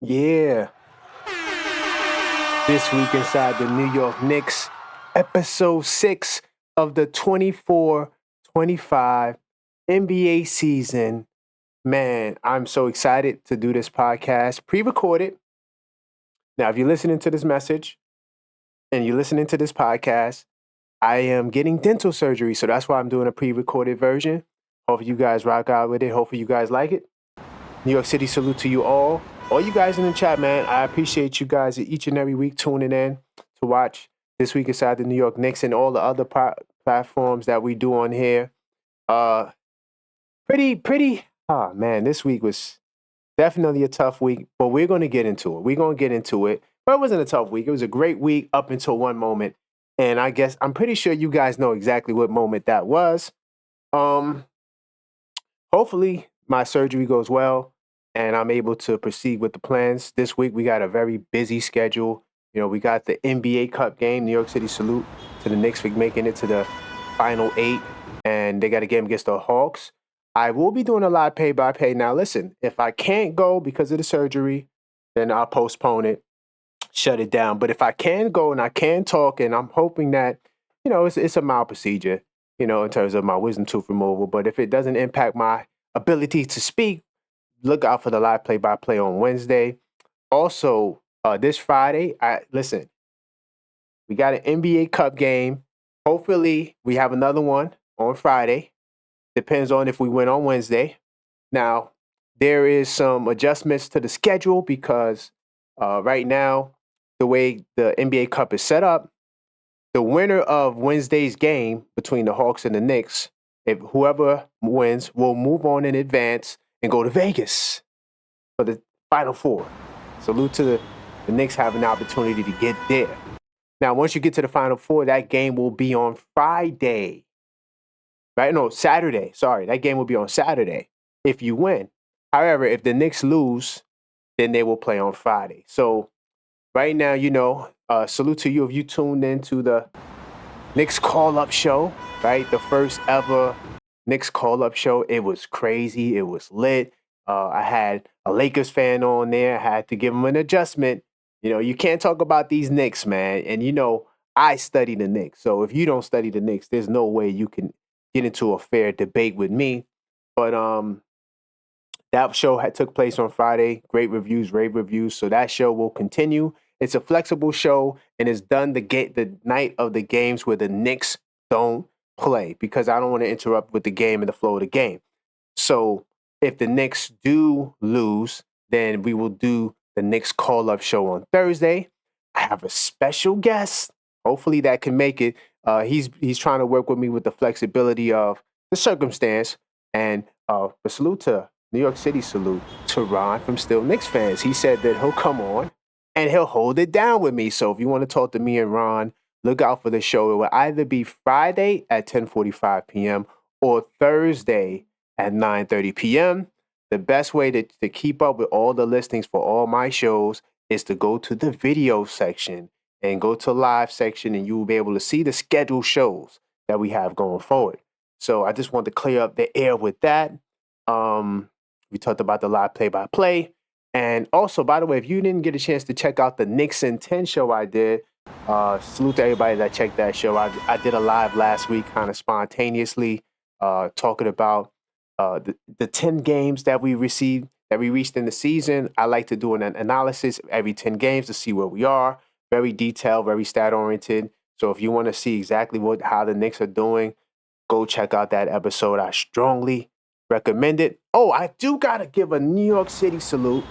Yeah, this week inside the New York Knicks, episode 6 of the 24-25 NBA season. Man, I'm so excited to do this podcast, pre-recorded. Now, if you're listening to this message and you're listening to this podcast, I am getting dental surgery, so that's why I'm doing a pre-recorded version. Hopefully you guys rock out with it. Hopefully you guys like it. New York City, salute to you all. All you guys in the chat, man, I appreciate you guys each and every week tuning in to watch This Week Inside the New York Knicks and all the other platforms that we do on here. Man, this week was definitely a tough week, but we're going to get into it. But it wasn't a tough week. It was a great week up until one moment. And I guess I'm pretty sure you guys know exactly what moment that was. Hopefully my surgery goes well and I'm able to proceed with the plans. This week we got a very busy schedule. You know, we got the NBA Cup game, New York City salute to the Knicks for making it to the final 8, and they got a game against the Hawks. I will be doing a live pay-by-pay. Now, listen, if I can't go because of the surgery, then I'll postpone it, shut it down. But if I can go and I can talk, and I'm hoping that, it's a mild procedure, in terms of my wisdom tooth removal. But if it doesn't impact my ability to speak, look out for the live play-by-play on Wednesday. Also, this Friday, we got an NBA Cup game. Hopefully, we have another one on Friday. Depends on if we win on Wednesday. Now, there is some adjustments to the schedule because right now, the way the NBA Cup is set up, the winner of Wednesday's game between the Hawks and the Knicks, if whoever wins, will move on in advance and go to Vegas for the Final Four. Salute to the Knicks having the opportunity to get there. Now, once you get to the Final Four, that game will be on Friday. Right? No, Saturday. Sorry, that game will be on Saturday if you win. However, if the Knicks lose, then they will play on Friday. So right now, salute to you if you tuned into the Knicks call-up show, right? The first ever Knicks call-up show. It was crazy. It was lit. I had a Lakers fan on there. I had to give him an adjustment. You can't talk about these Knicks, man. And, I study the Knicks. So if you don't study the Knicks, there's no way you can get into a fair debate with me. But that show took place on Friday. Great reviews, rave reviews. So that show will continue. It's a flexible show, and it's done the night of the games where the Knicks don't play because I don't want to interrupt with the game and the flow of the game. So if the Knicks do lose, then we will do the Knicks call-up show on Thursday. I have a special guest. Hopefully that can make it. He's trying to work with me with the flexibility of the circumstance. And a salute to New York City salute to Ron from Still Knicks Fans. He said that he'll come on and he'll hold it down with me. So if you want to talk to me and Ron, look out for the show. It will either be Friday at 10:45 p.m. or Thursday at 9:30 p.m. The best way to keep up with all the listings for all my shows is to go to the video section and go to live section, and you will be able to see the scheduled shows that we have going forward. So I just want to clear up the air with that. We talked about the live play-by-play. And also, by the way, if you didn't get a chance to check out the Knicks in 10 show I did, salute to everybody that checked that show. I did a live last week kind of spontaneously talking about the 10 games that we reached in the season. I like to do an analysis every 10 games to see where we are. Very detailed, very stat-oriented. So if you want to see exactly how the Knicks are doing, go check out that episode. I strongly recommend it. Oh, I do got to give a New York City salute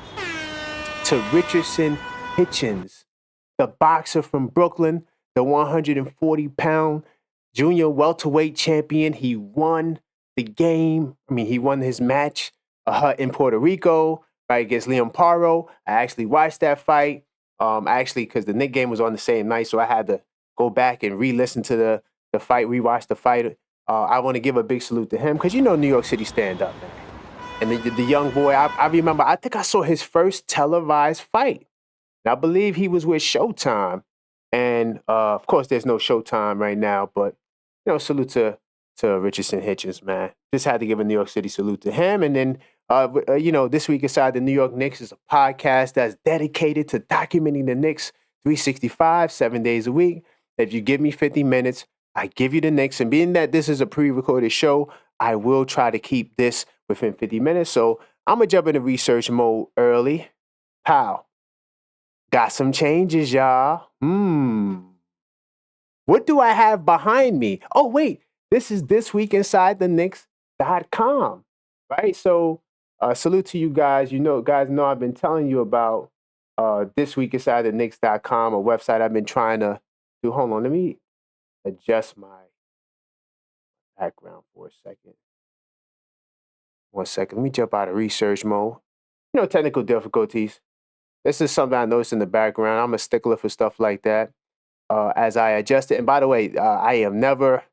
to Richardson Hitchens, the boxer from Brooklyn, the 140-pound junior welterweight champion. He won the game. He won his match in Puerto Rico, right, against Liam Paro. I actually watched that fight. Because the Knicks game was on the same night, so I had to go back and re-listen to the fight, rewatch the fight. I want to give a big salute to him because New York City stand up, man. And the young boy, I remember, I think I saw his first televised fight. And I believe he was with Showtime. And, of course, there's no Showtime right now. But, salute to Richardson Hitchens, man. Just had to give a New York City salute to him. And then This Week Inside the New York Knicks is a podcast that's dedicated to documenting the Knicks 365, 7 days a week. If you give me 50 minutes, I give you the Knicks. And being that this is a pre-recorded show, I will try to keep this within 50 minutes. So I'm going to jump into research mode early. Pow. Got some changes, y'all. What do I have behind me? Oh, wait. This is This Week Inside the Knicks.com. Right? So salute to you guys. Guys know I've been telling you about This Week Inside the Knicks.com, a website I've been trying to do. Hold on. Let me adjust my background for a second. 1 second. Let me jump out of research mode. Technical difficulties. This is something I noticed in the background. I'm a stickler for stuff like that. As I adjust it. And by the way, I am never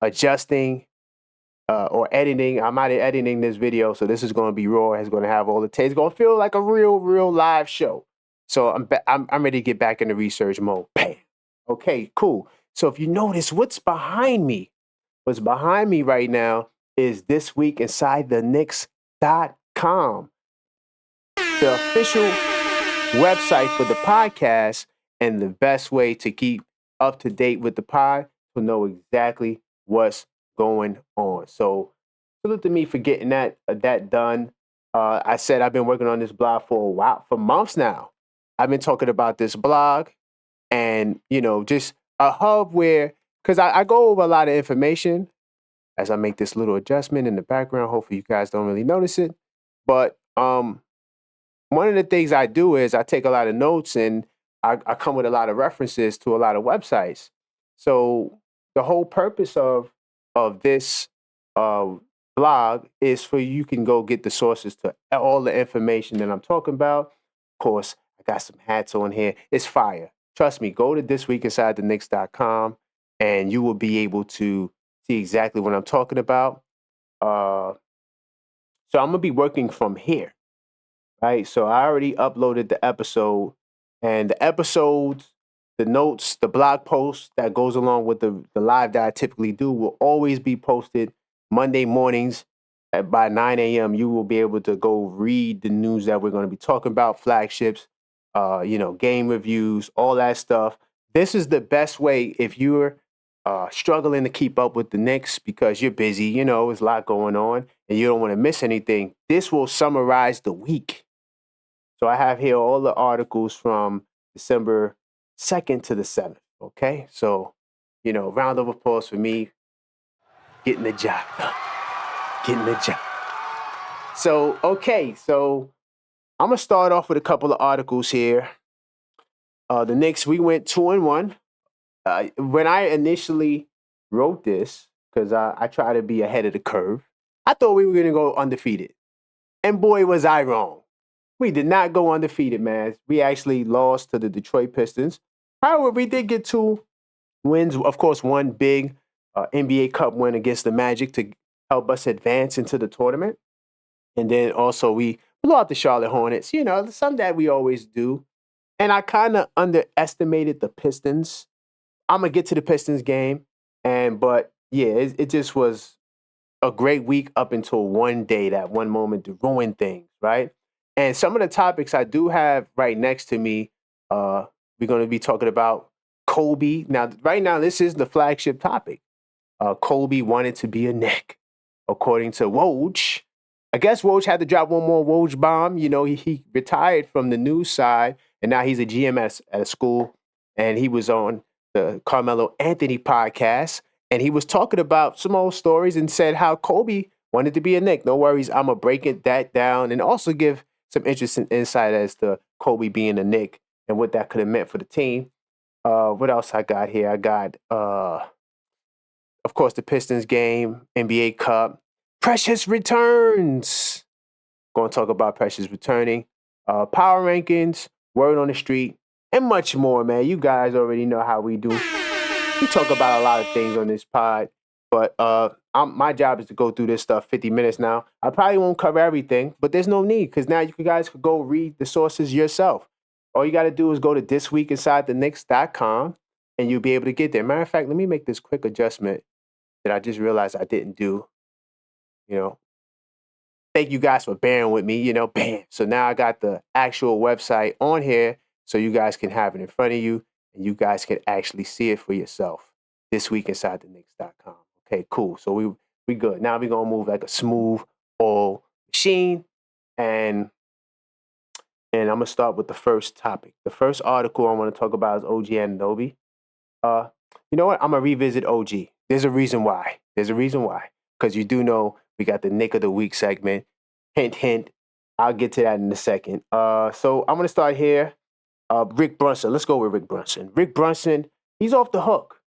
adjusting or editing. I'm not editing this video, so this is going to be raw. It's going to have all the tape. It's going to feel like a real live show. So I'm ready to get back into research mode. Bam. Okay, cool. So if you notice, what's behind me right now is This Week Inside the Knicks.com, the official website for the podcast, and the best way to keep up to date with the pod to know exactly what's going on. So salute to me for getting that done. I said I've been working on this blog for a while, for months now. I've been talking about this blog and, just a hub where, because I go over a lot of information as I make this little adjustment in the background. Hopefully you guys don't really notice it. But one of the things I do is I take a lot of notes and I come with a lot of references to a lot of websites. So the whole purpose of this blog is for you can go get the sources to all the information that I'm talking about. Of course, I got some hats on here. It's fire. Trust me, go to thisweekinsidethenix.com and you will be able to see exactly what I'm talking about. So I'm going to be working from here. Right, so I already uploaded the episode, and the episodes, the notes, the blog post that goes along with the live that I typically do will always be posted Monday mornings by 9 a.m. You will be able to go read the news that we're going to be talking about, flagships, game reviews, all that stuff. This is the best way if you're struggling to keep up with the Knicks because you're busy, there's a lot going on, and you don't want to miss anything. This will summarize the week. So I have here all the articles from December 2nd to the 7th, okay? So, round of applause for me getting the job done. So, okay, so I'm going to start off with a couple of articles here. The Knicks, we went 2-1. When I initially wrote this, because I try to be ahead of the curve, I thought we were going to go undefeated. And boy, was I wrong. We did not go undefeated, man. We actually lost to the Detroit Pistons. However, we did get 2 wins. Of course, one big NBA Cup win against the Magic to help us advance into the tournament. And then also we blew out the Charlotte Hornets, something that we always do. And I kind of underestimated the Pistons. I'm going to get to the Pistons game. But yeah, it just was a great week up until one day, that one moment to ruin things, right? And some of the topics I do have right next to me, we're going to be talking about Kobe. Now, right now, this is the flagship topic. Kobe wanted to be a Knick, according to Woj. I guess Woj had to drop one more Woj bomb. He retired from the news side, and now he's a GM at a school, and he was on the Carmelo Anthony podcast, and he was talking about some old stories and said how Kobe wanted to be a Knick. No worries, I'm going to break that down and also give some interesting insight as to Kobe being a Knick and what that could have meant for the team. What else I got here? I got, of course, the Pistons game, NBA Cup. Precious returns. Going to talk about Precious returning. Power rankings, word on the street, and much more, man. You guys already know how we do. We talk about a lot of things on this pod, but my job is to go through this stuff 50 minutes now. I probably won't cover everything, but there's no need because now you guys could go read the sources yourself. All you got to do is go to thisweekinsidethenix.com and you'll be able to get there. Matter of fact, let me make this quick adjustment that I just realized I didn't do. thank you guys for bearing with me, bam. So now I got the actual website on here so you guys can have it in front of you and you guys can actually see it for yourself. This week inside the Knicks.com. Okay, cool. So we good. Now we're gonna move like a smooth oil machine. And I'm gonna start with the first topic. The first article I want to talk about is OG Anunoby. Uh, you know what? I'm gonna revisit OG. There's a reason why. Because you do know we got the Nick of the Week segment. Hint, hint. I'll get to that in a second. So I'm gonna start here. Rick Brunson. Let's go with Rick Brunson. Rick Brunson, he's off the hook.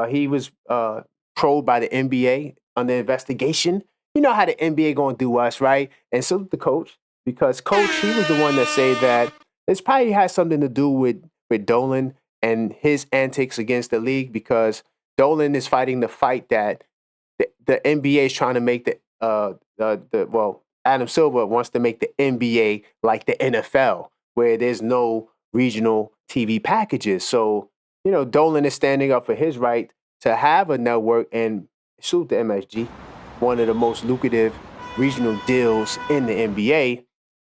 He was probed by the NBA under investigation. You know how the NBA gonna do us, right? And salute the coach because coach, he was the one that said that this probably has something to do with Dolan and his antics against the league because Dolan is fighting the fight that the NBA is trying to make Adam Silver wants to make the NBA like the NFL, where there's no regional TV packages. So, Dolan is standing up for his right to have a network and salute the MSG, one of the most lucrative regional deals in the NBA.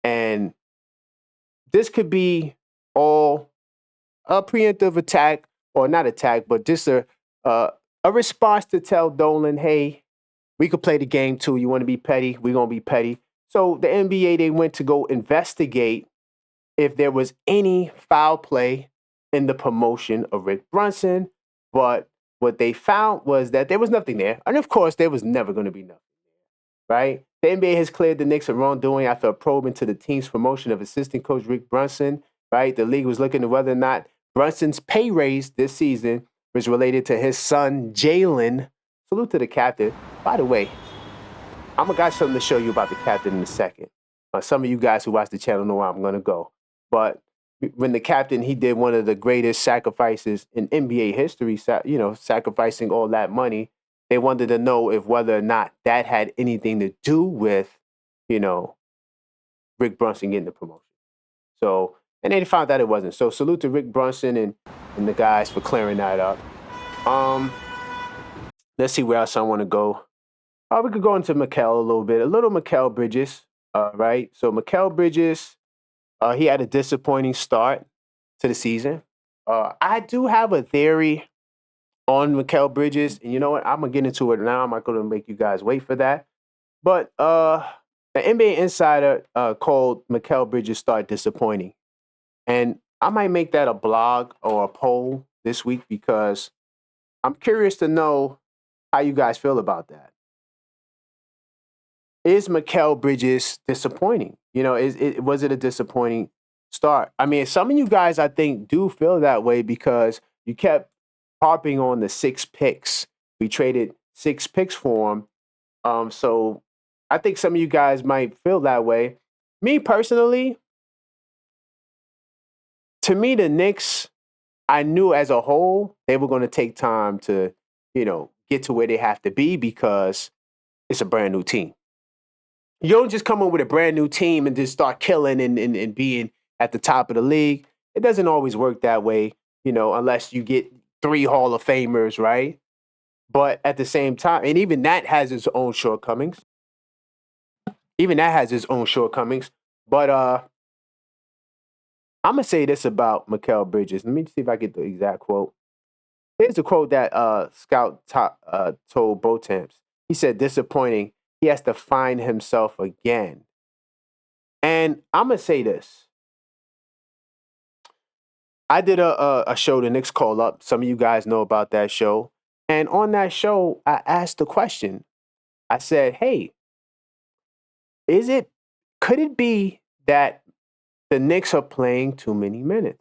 And this could be all a preemptive attack, or not attack, but just a response to tell Dolan, hey, we could play the game too. You want to be petty? We're going to be petty. So the NBA, they went to go investigate if there was any foul play in the promotion of Rick Brunson. But what they found was that there was nothing there. And of course, there was never going to be nothing there, right? The NBA has cleared the Knicks of wrongdoing after a probe into the team's promotion of assistant coach Rick Brunson, right? The league was looking at whether or not Brunson's pay raise this season was related to his son, Jalen. Salute to the captain. By the way, I'm got something to show you about the captain in a second. Some of you guys who watch the channel know where I'm going to go. But when the captain, he did one of the greatest sacrifices in NBA history, sacrificing all that money, they wanted to know if whether or not that had anything to do with, Rick Brunson getting the promotion. So, and they found out it wasn't. So salute to Rick Brunson and the guys for clearing that up. Let's see where else I want to go. We could go into Mikal a little bit. A little Mikal Bridges, right? So Mikal Bridges, he had a disappointing start to the season. I do have a theory on Mikal Bridges, and you know what? I'm going to get into it now. I'm not going to make you guys wait for that. But the NBA Insider called Mikal Bridges' start disappointing. And I might make that a blog or a poll this week because I'm curious to know how you guys feel about that. Is Mikal Bridges disappointing? Was it a disappointing start? I mean, some of you guys, I think, do feel that way because you kept harping on the 6 picks. We traded 6 picks for him. So I think some of you guys might feel that way. Me personally, to me, the Knicks, I knew as a whole they were going to take time to, get to where they have to be because it's a brand new team. You don't just come in with a brand new team and just start killing and being at the top of the league. It doesn't always work that way, unless you get 3 Hall of Famers, right? But at the same time, and even that has its own shortcomings. But I'm going to say this about Mikal Bridges. Let me see if I get the exact quote. Here's the quote that Scout told Botamps. He said, disappointing. He has to find himself again. And I'm going to say this. I did a show, the Knicks Call Up. Some of you guys know about that show. And on that show, I asked the question. I said, hey, could it be that the Knicks are playing too many minutes?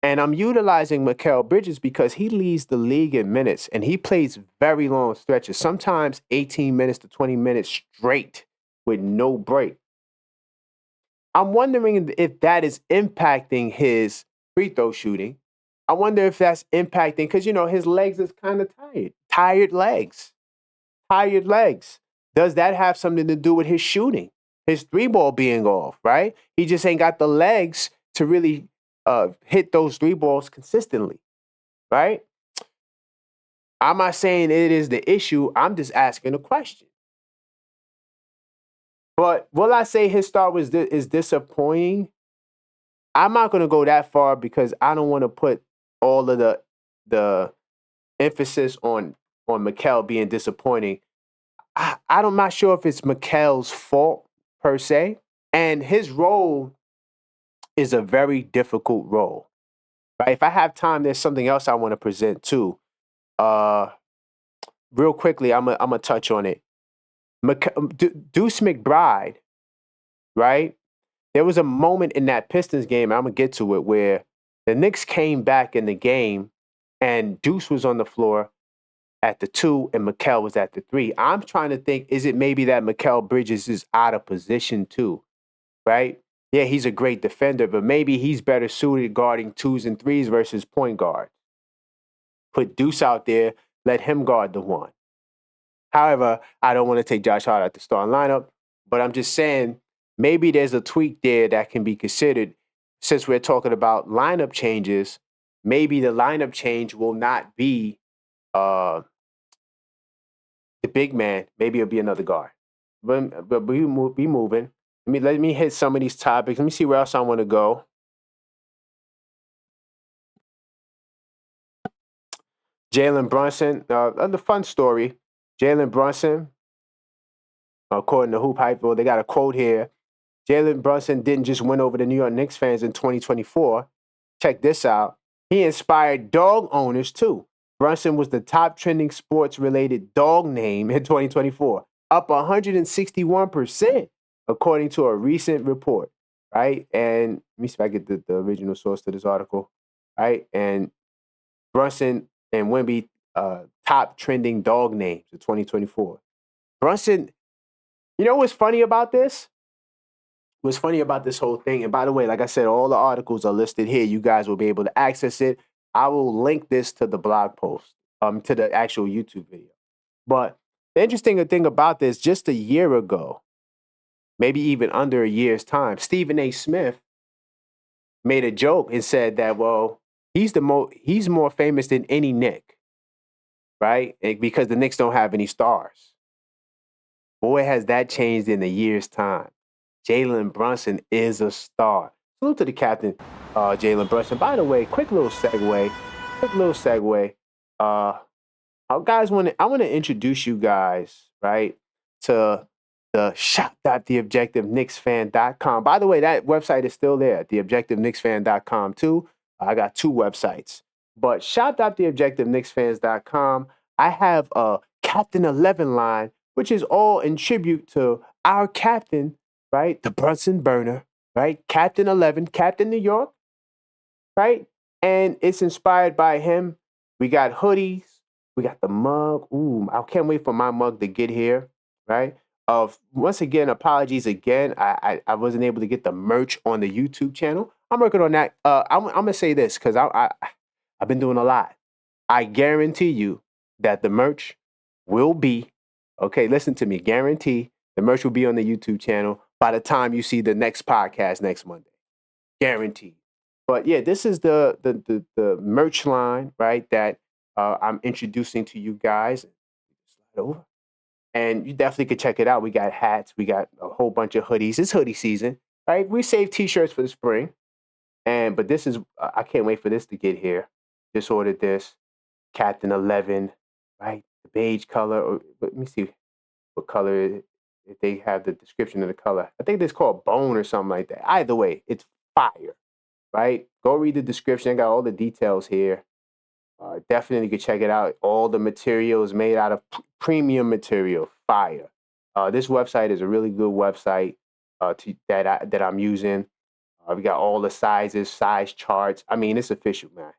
And I'm utilizing Mikal Bridges because he leads the league in minutes and he plays very long stretches, sometimes 18 minutes to 20 minutes straight with no break. I'm wondering if that is impacting his free throw shooting. I wonder if that's impacting because, his legs is kind of tired. Tired legs. Does that have something to do with his shooting? His 3-ball being off, right? He just ain't got the legs to really hit those 3 balls consistently, right? I'm not saying it is the issue. I'm just asking a question. But will I say his start is disappointing? I'm not going to go that far because I don't want to put all of the emphasis on Mikal being disappointing. I'm not sure if it's Mikal's fault per se, and his role is a very difficult role. Right? If I have time, there's something else I want to present too. Uh, Real quickly, I'm gonna touch on it. Deuce McBride, right? There was a moment in that Pistons game, I'm gonna get to it, where the Knicks came back in the game and Deuce was on the floor at the 2 and Mikal was at the 3. I'm trying to think, is it maybe that Mikal Bridges is out of position too, right? Yeah, he's a great defender, but maybe he's better suited guarding 2s and 3s versus point guard. Put Deuce out there, let him guard the 1. However, I don't want to take Josh Hart at the starting lineup, but I'm just saying maybe there's a tweak there that can be considered. Since we're talking about lineup changes, maybe the lineup change will not be uh, the big man. Maybe it'll be another guard. But be moving. Let me hit some of these topics. Let me see where else I want to go. Jalen Brunson, the fun story. Jalen Brunson, according to Hoop Hype, well, they got a quote here. Jalen Brunson didn't just win over the New York Knicks fans in 2024. Check this out. He inspired dog owners too. Brunson was the top trending sports-related dog name in 2024, up 161%, according to a recent report, right? And let me see if I get the original source to this article, right? And Brunson and Wemby, top trending dog names of 2024. Brunson, you know what's funny about this? What's funny about this whole thing, and by the way, like I said, all the articles are listed here. You guys will be able to access it. I will link this to the blog post, to the actual YouTube video. But the interesting thing about this, just a year ago, maybe even under a year's time, Stephen A. Smith made a joke and said that, well, he's more famous than any Knick, right? And because the Knicks don't have any stars. Boy, has that changed in a year's time. Jalen Brunson is a star. Salute to the captain, Jalen Brunson. By the way, quick little segue. Guys, I want to introduce you guys, right, to the shop.theobjectiveknicksfan.com. By the way, that website is still there, theobjectiveknicksfan.com too. I got 2 websites. But shop.theobjectiveknicksfans.com, I have a Captain 11 line, which is all in tribute to our captain, right? The Brunson burner, right? Captain 11, Captain New York, right? And it's inspired by him. We got hoodies. We got the mug. Ooh, I can't wait for my mug to get here, right? Once again, apologies again. I wasn't able to get the merch on the YouTube channel. I'm working on that. I'm gonna say this because I've been doing a lot. I guarantee you that the merch will be, okay, listen to me, guarantee the merch will be on the YouTube channel by the time you see the next podcast next Monday. Guaranteed. But yeah, this is the merch line, right, that I'm introducing to you guys. Slide over. And you definitely could check it out. We got hats, we got a whole bunch of hoodies. It's hoodie season, right? We save t-shirts for the spring. But this is, I can't wait for this to get here. Just ordered this. Captain 11, right? The beige color. Or let me see what color it is, if they have the description of the color. I think it's called bone or something like that. Either way, it's fire, right? Go read the description. I got all the details here. Definitely you can check it out. All the material is made out of premium material. Fire. This website is a really good website that I'm using. We got all the sizes, size charts. I mean, it's official, man.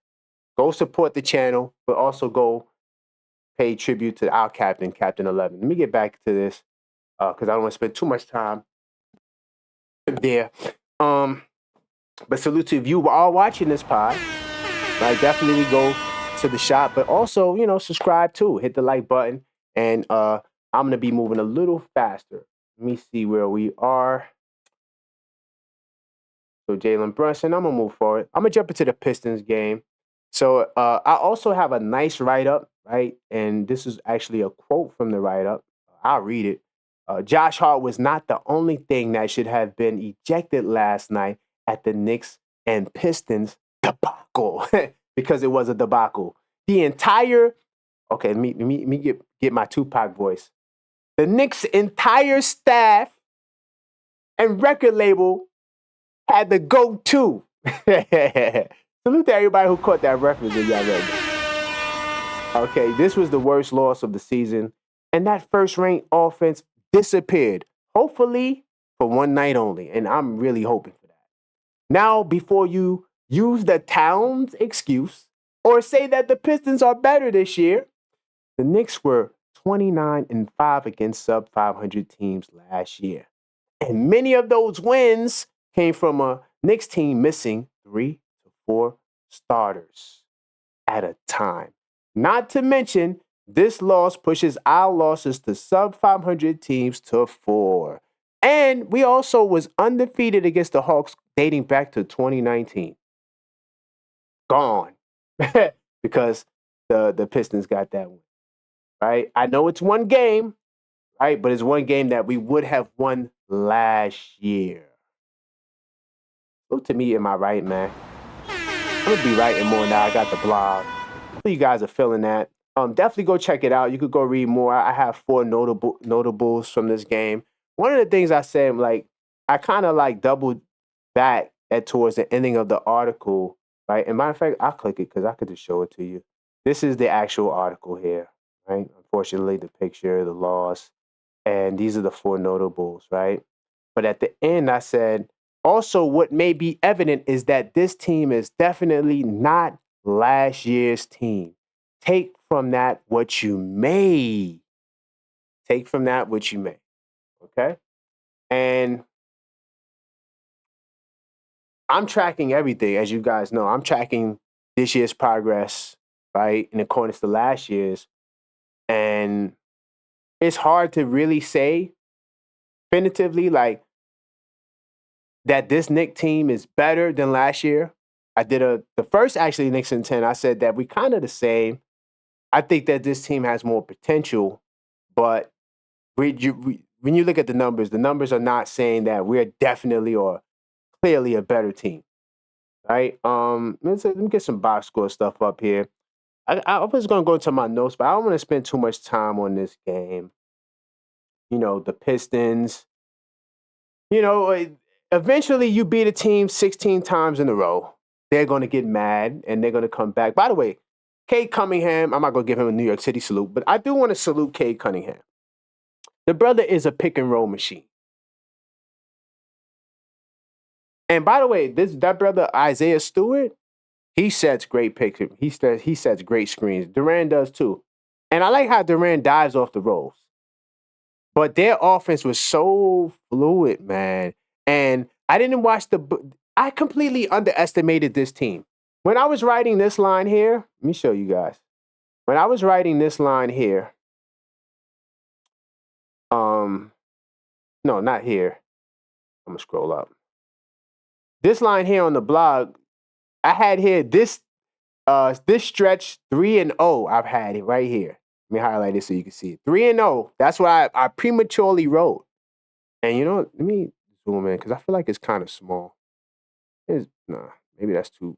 Go support the channel, but also go pay tribute to our captain, Captain 11. Let me get back to this because I don't want to spend too much time there. But salute to if you are watching this pod, right? Definitely go to the shop, but also, subscribe too. Hit the like button, and I'm gonna be moving a little faster. Let me see where we are. So Jalen Brunson, I'm gonna move forward. I'm gonna jump into the Pistons game. So I also have a nice write-up, right? And this is actually a quote from the write-up. I'll read it. Josh Hart was not the only thing that should have been ejected last night at the Knicks and Pistons debacle because it was a debacle. The entire okay, let me get my Tupac voice. The Knicks' entire staff and record label had to go too. Salute to everybody who caught that reference that y'all read. Okay, this was the worst loss of the season, and that first-ranked offense disappeared. Hopefully for one night only, and I'm really hoping for that. Now, before you use the Towns excuse or say that the Pistons are better this year, the Knicks were 29-5 against sub-500 teams last year. And many of those wins came from a Knicks team missing 3 to 4 starters at a time. Not to mention, this loss pushes our losses to sub-500 teams to 4. And we also was undefeated against the Hawks dating back to 2019. Gone. Because the Pistons got that win. Right? I know it's one game, right? But it's one game that we would have won last year. Look to me, am I right, man? I'm gonna be writing more now. I got the blog. Hopefully you guys are feeling that. Definitely go check it out. You could go read more. I have 4 notables from this game. One of the things I said, like, I kind of like doubled back at towards the ending of the article, right? And matter of fact, I'll click it because I could just show it to you. This is the actual article here, right? Unfortunately, the picture, the loss, and these are the 4 notables, right? But at the end, I said, also, what may be evident is that this team is definitely not last year's team. Take from that what you may. Take from that what you may. Okay? And I'm tracking everything, as you guys know. I'm tracking this year's progress, right, in accordance to last year's. And it's hard to really say definitively, like, that this Knicks team is better than last year. I did the first actually Knicks in 10. I said that we kind of the same. I think that this team has more potential, but when you look at the numbers are not saying that we're definitely or clearly a better team, right? Let me get some box score stuff up here. I was going to go to my notes, but I don't want to spend too much time on this game. You know, the Pistons. You know, eventually you beat a team 16 times in a row. They're going to get mad and they're going to come back. By the way, Cade Cunningham, I'm not going to give him a New York City salute, but I do want to salute Cade Cunningham. The brother is a pick and roll machine. And by the way, that brother Isaiah Stewart, he sets great pictures. He sets great screens. Durant does too. And I like how Durant dives off the rolls. But their offense was so fluid, man. And I didn't watch I completely underestimated this team. When I was writing this line here, let me show you guys. When I was writing this line here, no, not here. I'm gonna scroll up. This line here on the blog, I had here this stretch 3-0. I've had it right here. Let me highlight it so you can see it. 3-0. That's what I prematurely wrote. And you know, let me zoom in because I feel like it's kind of small. Maybe that's too.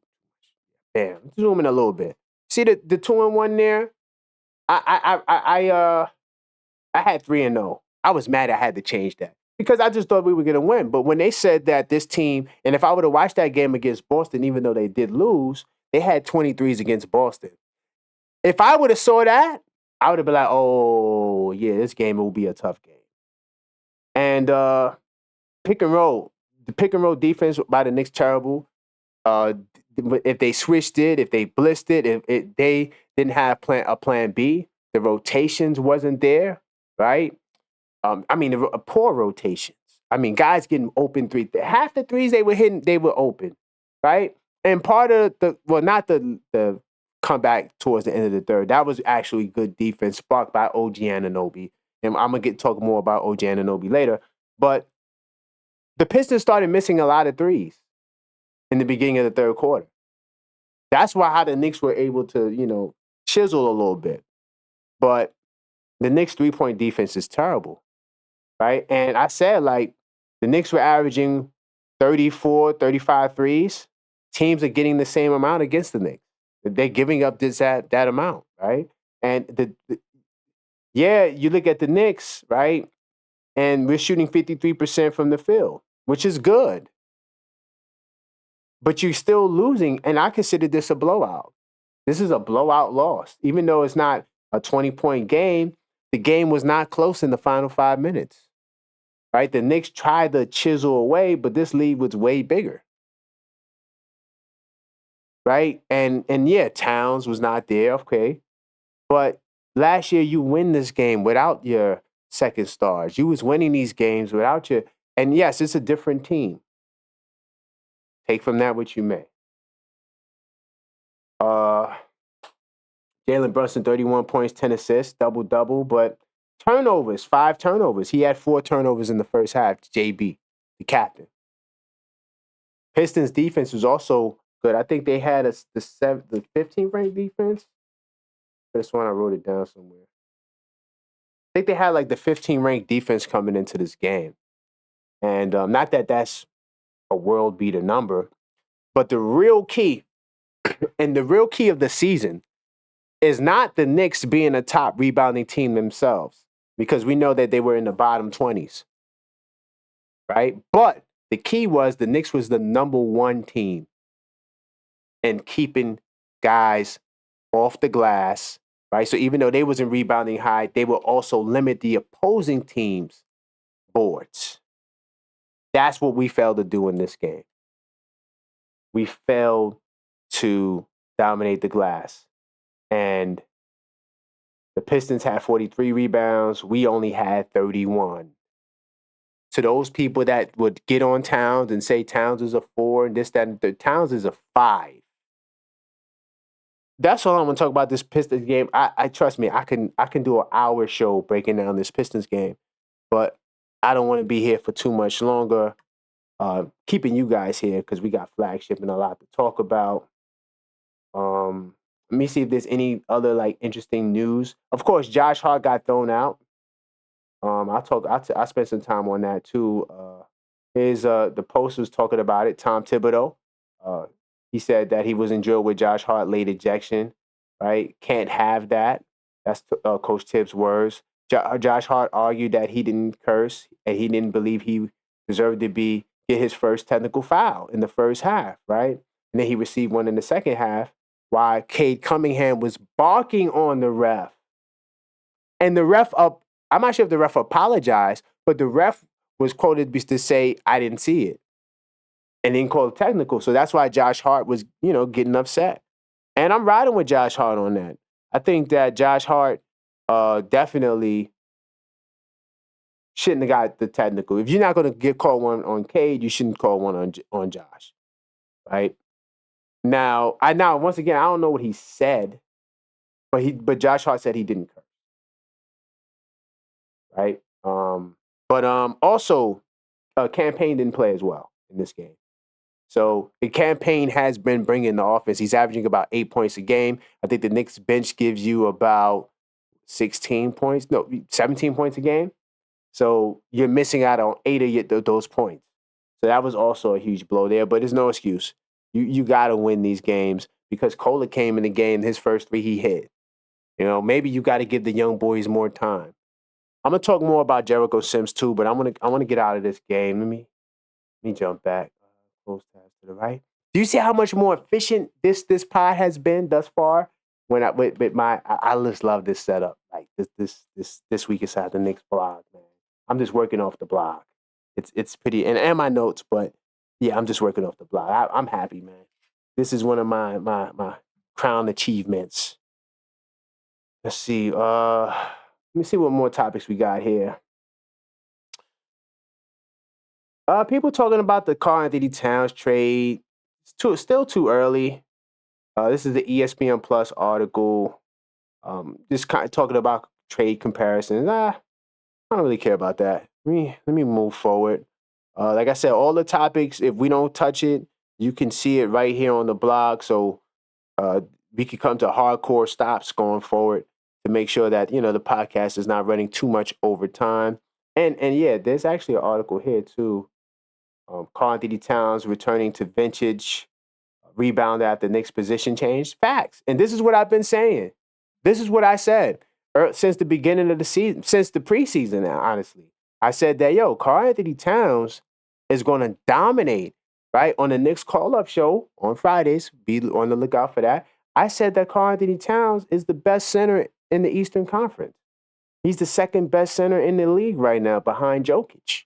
Damn, zoom in a little bit. See the 2-1 there. I had 3-0. I was mad I had to change that because I just thought we were gonna win. But when they said that this team, and if I would have watched that game against Boston, even though they did lose, they had 23s against Boston. If I would have saw that, I would have been like, oh yeah, this game will be a tough game. And the pick and roll defense by the Knicks terrible. If they switched it, if they blitzed it, if they didn't have a plan B, the rotations wasn't there, right? I mean, poor rotations. I mean, guys getting open three. Half the threes they were hitting, they were open, right? And part of not the comeback towards the end of the third. That was actually good defense sparked by OG Anunoby. And I'm going to talk more about OG Anunoby later. But the Pistons started missing a lot of threes in the beginning of the third quarter. That's how the Knicks were able to, chisel a little bit. But the Knicks 3-point defense is terrible, right? And I said, like, the Knicks were averaging 34, 35 threes. Teams are getting the same amount against the Knicks. They're giving up that amount, right? And yeah, you look at the Knicks, right? And we're shooting 53% from the field, which is good. But you're still losing, and I consider this a blowout. This is a blowout loss. Even though it's not a 20-point game, the game was not close in the final 5 minutes. Right? The Knicks tried to chisel away, but this lead was way bigger. Right? And yeah, Towns was not there, okay. But last year you win this game without your second stars. You was winning these games without your, and yes, it's a different team. Take from that what you may. Jalen Brunson, 31 points, 10 assists, double-double, but turnovers, 5 turnovers. He had 4 turnovers in the first half, JB, the captain. Pistons defense was also good. I think they had the 15th ranked defense. This one I wrote it down somewhere. I think they had like the 15th ranked defense coming into this game. And not that that's a world beater number, but the real key, and the real key of the season is not the Knicks being a top rebounding team themselves, because we know that they were in the bottom 20s, right? But the key was the Knicks was the number 1 team in keeping guys off the glass, right? So even though they wasn't rebounding high, they will also limit the opposing team's boards. That's what we failed to do in this game. We failed to dominate the glass. And the Pistons had 43 rebounds. We only had 31. To those people that would get on Towns and say Towns is a 4 and this, that, and the Towns is a 5. That's all I'm gonna talk about this Pistons game. I trust me, I can do an hour show breaking down this Pistons game, but I don't want to be here for too much longer. Keeping you guys here because we got Flagship and a lot to talk about. Let me see if there's any other like interesting news. Of course, Josh Hart got thrown out. I spent some time on that too. The post was talking about it. Tom Thibodeau, he said that he was in drill with Josh Hart, late ejection. Right, can't have that. That's Coach Tibbs' words. Josh Hart argued that he didn't curse and he didn't believe he deserved to get his first technical foul in the first half. Right, and then he received one in the second half. While Cade Cunningham was barking on the ref, and the ref I'm not sure if the ref apologized, but the ref was quoted to say, "I didn't see it," and then called technical. So that's why Josh Hart was, getting upset. And I'm riding with Josh Hart on that. I think that Josh Hart definitely shouldn't have got the technical. If you're not going to get called one on Cade, you shouldn't call one on Josh, right? Now, once again, I don't know what he said, but Josh Hart said he didn't curse, right? But also, Campaign didn't play as well in this game. So the Campaign has been bringing the offense. He's averaging about 8 points a game. I think the Knicks bench gives you about 17 points a game. So you're missing out on 8 of those points. So that was also a huge blow there, but there's no excuse. You got to win these games because Kohler came in the game, his first 3 he hit. Maybe you got to give the young boys more time. I'm gonna talk more about Jericho Sims too, but I want to get out of this game. Let me jump back. Close tabs to the right. Do you see how much more efficient this pod has been thus far? When I just love this setup. Like this week inside the Knicks blog, man. I'm just working off the blog. It's pretty and my notes, but yeah, I'm just working off the blog. I'm happy, man. This is one of my crown achievements. Let's see. Let me see what more topics we got here. People talking about the Karl-Anthony Towns trade. It's still too early. This is the ESPN Plus article. Just kind of talking about trade comparisons. I don't really care about that. Let me move forward. Like I said, all the topics, if we don't touch it, you can see it right here on the blog. So we can come to hardcore stops going forward to make sure that the podcast is not running too much over time. And yeah, there's actually an article here too. Karl-Anthony Towns returning to vintage rebound after Knicks position change. Facts. And this is what I've been saying. This is what I said since the beginning of the season, since the preseason, honestly. I said that, yo, Karl-Anthony Towns is going to dominate, right? On the Knicks call-up show on Fridays. Be on the lookout for that. I said that Karl-Anthony Towns is the best center in the Eastern Conference. He's the second best center in the league right now behind Jokic.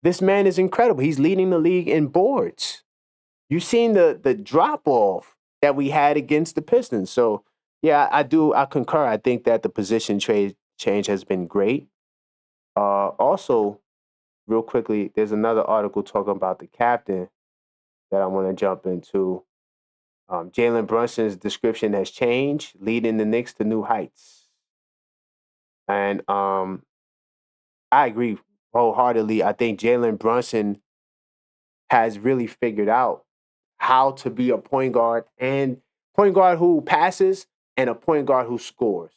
This man is incredible. He's leading the league in boards. You've seen the drop off that we had against the Pistons. So yeah, I concur. I think that the position trade change has been great. Also, real quickly, there's another article talking about the captain that I want to jump into. Jalen Brunson's description has changed, leading the Knicks to new heights. And I agree wholeheartedly. I think Jalen Brunson has really figured out how to be a point guard who passes and a point guard who scores.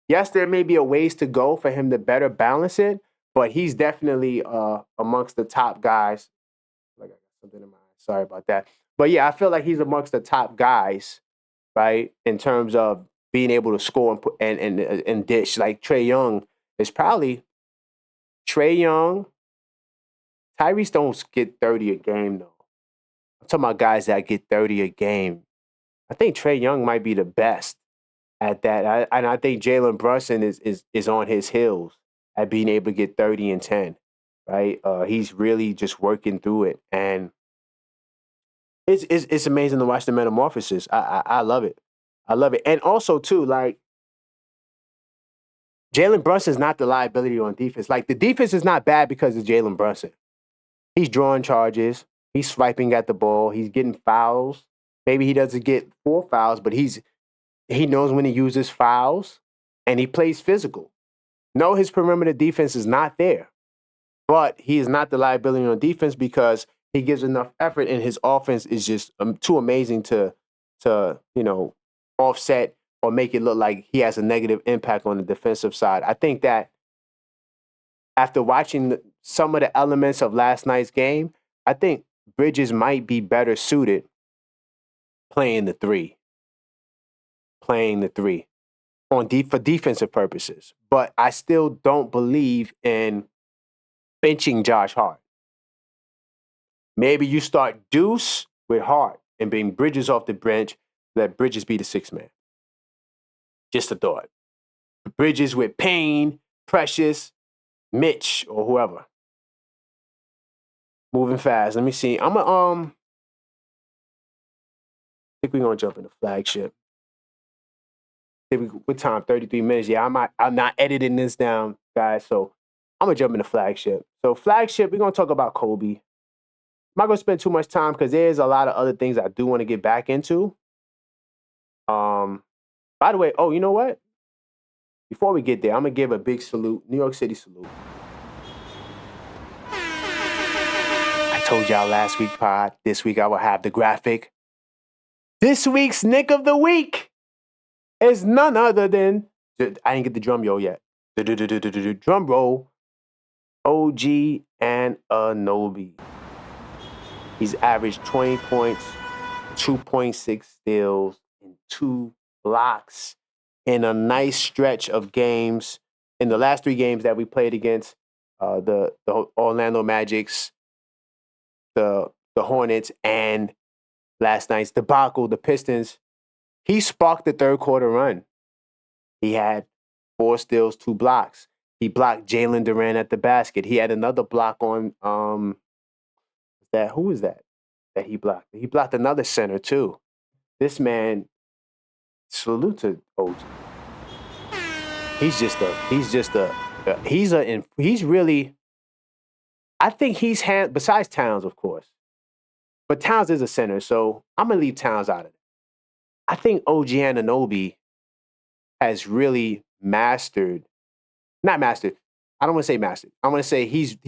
Yes, there may be a ways to go for him to better balance it, but he's definitely amongst the top guys. Like I got something in my eye. Sorry about that. But yeah, I feel like he's amongst the top guys, right, in terms of being able to score and dish. Like Trae Young is probably Trae Young. Tyrese don't get 30 a game though. I'm talking about guys that get 30 a game. I think Trae Young might be the best at that. And I think Jalen Brunson is on his heels at being able to get 30 and 10, right? He's really just working through it. And it's amazing to watch the metamorphosis. I love it. I love it. And also, too, like, Jalen Brunson's not the liability on defense. Like, the defense is not bad because of Jalen Brunson. He's drawing charges. He's swiping at the ball. He's getting fouls. Maybe he doesn't get 4 fouls, but he knows when to use his fouls, and he plays physical. No, his perimeter defense is not there, but he is not the liability on defense because he gives enough effort, and his offense is just too amazing to offset or make it look like he has a negative impact on the defensive side. I think that after watching some of the elements of last night's game, I think Bridges might be better suited playing the three for defensive purposes. But I still don't believe in benching Josh Hart. Maybe you start Deuce with Hart and bring Bridges off the bench, let Bridges be the 6th man. Just a thought. Bridges with Payne, Precious, Mitch, or whoever. Moving fast. Let me see. I think we're gonna jump into Flagship. What time? 33 minutes. Yeah, I'm not editing this down, guys. So I'm gonna jump into Flagship. So Flagship, we're gonna talk about Kobe. I'm not gonna spend too much time because there's a lot of other things I do want to get back into. By the way, you know what? Before we get there, I'm gonna give a big salute, New York City salute. I told y'all last week pod, this week I will have the graphic. This week's Nick of the Week is none other than, I didn't get the drum roll yet. Drum roll, OG and Anunoby. He's averaged 20 points, 2.6 steals, and 2 blocks in a nice stretch of games. In the last 3 games that we played against the Orlando Magics, the Hornets, and last night's debacle, the Pistons, he sparked the third quarter run. He had 4 steals, 2 blocks. He blocked Jalen Duran at the basket. He had another block on who was that he blocked? He blocked another center too. This man, salute to OG. He's really, I think besides Towns, of course. But Towns is a center, so I'm going to leave Towns out of it. I think OG Anunoby has really not mastered. I don't want to say mastered. I want to say he's